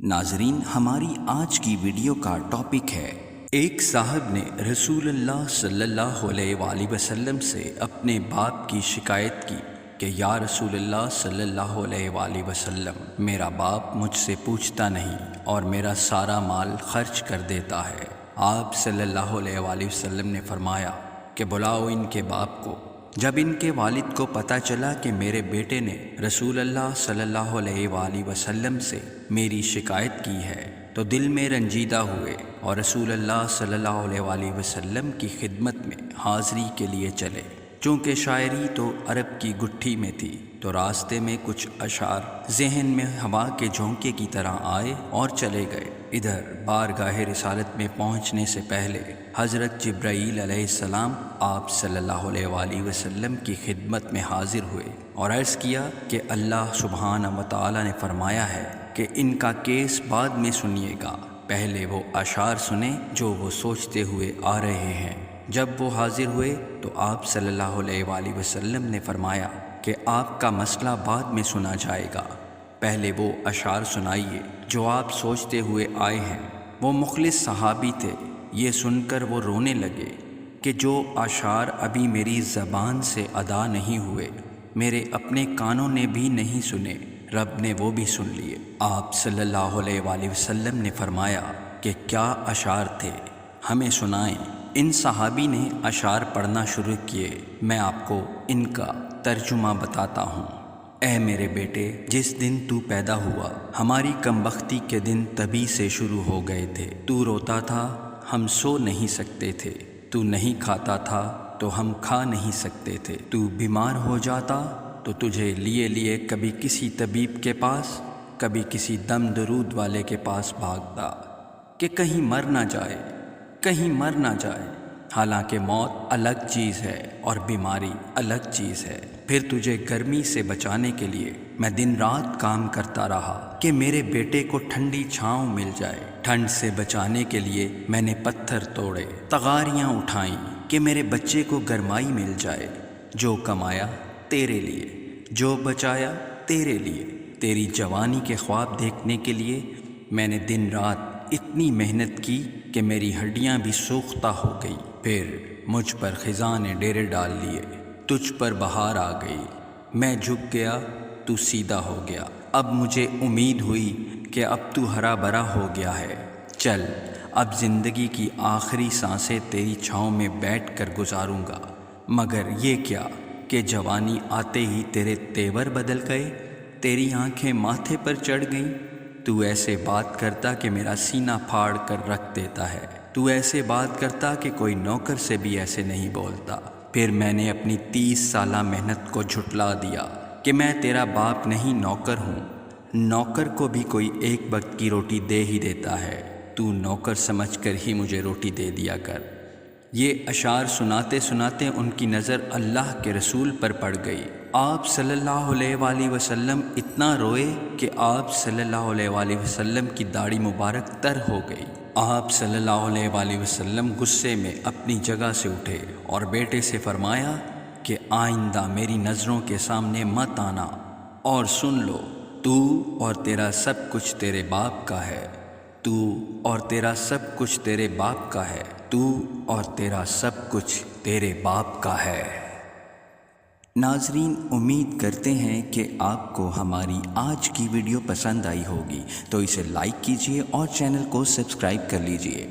ناظرین، ہماری آج کی ویڈیو کا ٹاپک ہے، ایک صاحب نے رسول اللہ صلی اللہ علیہ وآلہ وسلم سے اپنے باپ کی شکایت کی کہ یا رسول اللہ صلی اللہ علیہ وآلہ وسلم، میرا باپ مجھ سے پوچھتا نہیں اور میرا سارا مال خرچ کر دیتا ہے۔ آپ صلی اللہ علیہ وآلہ وسلم نے فرمایا کہ بلاؤ ان کے باپ کو۔ جب ان کے والد کو پتہ چلا کہ میرے بیٹے نے رسول اللہ صلی اللہ علیہ وآلہ وسلم سے میری شکایت کی ہے تو دل میں رنجیدہ ہوئے اور رسول اللہ صلی اللہ علیہ وآلہ وسلم کی خدمت میں حاضری کے لیے چلے۔ چونکہ شاعری تو عرب کی گٹھی میں تھی تو راستے میں کچھ اشعار ذہن میں ہوا کے جھونکے کی طرح آئے اور چلے گئے۔ ادھر بارگاہ رسالت میں پہنچنے سے پہلے حضرت جبرائیل علیہ السلام آپ صلی اللہ علیہ وآلہ وسلم کی خدمت میں حاضر ہوئے اور عرض کیا کہ اللہ سبحانہ و تعالی نے فرمایا ہے کہ ان کا کیس بعد میں سنیے گا، پہلے وہ اشعار سنیں جو وہ سوچتے ہوئے آ رہے ہیں۔ جب وہ حاضر ہوئے تو آپ صلی اللہ علیہ وآلہ وسلم نے فرمایا کہ آپ کا مسئلہ بعد میں سنا جائے گا، پہلے وہ اشعار سنائیے جو آپ سوچتے ہوئے آئے ہیں۔ وہ مخلص صحابی تھے، یہ سن کر وہ رونے لگے کہ جو اشعار ابھی میری زبان سے ادا نہیں ہوئے، میرے اپنے کانوں نے بھی نہیں سنے، رب نے وہ بھی سن لیے۔ آپ صلی اللہ علیہ وآلہ وسلم نے فرمایا کہ کیا اشعار تھے، ہمیں سنائیں۔ ان صحابی نے اشعار پڑھنا شروع کیے۔ میں آپ کو ان کا ترجمہ بتاتا ہوں۔ اے میرے بیٹے، جس دن تو پیدا ہوا ہماری کم بختی کے دن تبھی سے شروع ہو گئے تھے۔ تو روتا تھا، ہم سو نہیں سکتے تھے۔ تو نہیں کھاتا تھا تو ہم کھا نہیں سکتے تھے۔ تو بیمار ہو جاتا تو تجھے لیے لیے کبھی کسی طبیب کے پاس، کبھی کسی دم درود والے کے پاس بھاگتا کہ کہیں مر نہ جائے، کہیں مر نہ جائے۔ حالانکہ موت الگ چیز ہے اور بیماری الگ چیز ہے۔ پھر تجھے گرمی سے بچانے کے لیے میں دن رات کام کرتا رہا کہ میرے بیٹے کو ٹھنڈی چھاؤں مل جائے۔ ٹھنڈ سے بچانے کے لیے میں نے پتھر توڑے، تغاریاں اٹھائیں کہ میرے بچے کو گرمائی مل جائے۔ جو کمایا تیرے لیے، جو بچایا تیرے لیے، تیری جوانی کے خواب دیکھنے کے لیے میں نے دن رات اتنی محنت کی کہ میری ہڈیاں بھی سوختہ ہو گئی۔ پھر مجھ پر خزاں نے ڈیرے ڈال لیے، تجھ پر بہار آ گئی، میں جھک گیا تو سیدھا ہو گیا۔ اب مجھے امید ہوئی کہ اب تو ہرا بھرا ہو گیا ہے، چل اب زندگی کی آخری سانسیں تیری چھاؤں میں بیٹھ کر گزاروں گا۔ مگر یہ کیا کہ جوانی آتے ہی تیرے تیور بدل گئے، تیری آنکھیں ماتھے پر چڑھ گئیں۔ تو ایسے بات کرتا کہ میرا سینہ پھاڑ کر رکھ دیتا ہے، تو ایسے بات کرتا کہ کوئی نوکر سے بھی ایسے نہیں بولتا۔ پھر میں نے اپنی 30 سالہ محنت کو جھٹلا دیا کہ میں تیرا باپ نہیں نوکر ہوں، نوکر کو بھی کوئی ایک وقت کی روٹی دے ہی دیتا ہے، تو نوکر سمجھ کر ہی مجھے روٹی دے دیا کر۔ یہ اشعار سناتے سناتے ان کی نظر اللہ کے رسول پر پڑ گئی۔ آپ صلی اللہ علیہ وآلہ وسلم اتنا روئے کہ آپ صلی اللہ علیہ وآلہ وسلم کی داڑھی مبارک تر ہو گئی۔ آپ صلی اللہ علیہ وآلہ وسلم غصے میں اپنی جگہ سے اٹھے اور بیٹے سے فرمایا کہ آئندہ میری نظروں کے سامنے مت آنا، اور سن لو، تو اور تیرا سب کچھ تیرے باپ کا ہے، تو اور تیرا سب کچھ تیرے باپ کا ہے، تو اور تیرا سب کچھ تیرے باپ کا ہے۔ ناظرین، امید کرتے ہیں کہ آپ کو ہماری آج کی ویڈیو پسند آئی ہوگی، تو اسے لائک کیجیے اور چینل کو سبسکرائب کر لیجیے۔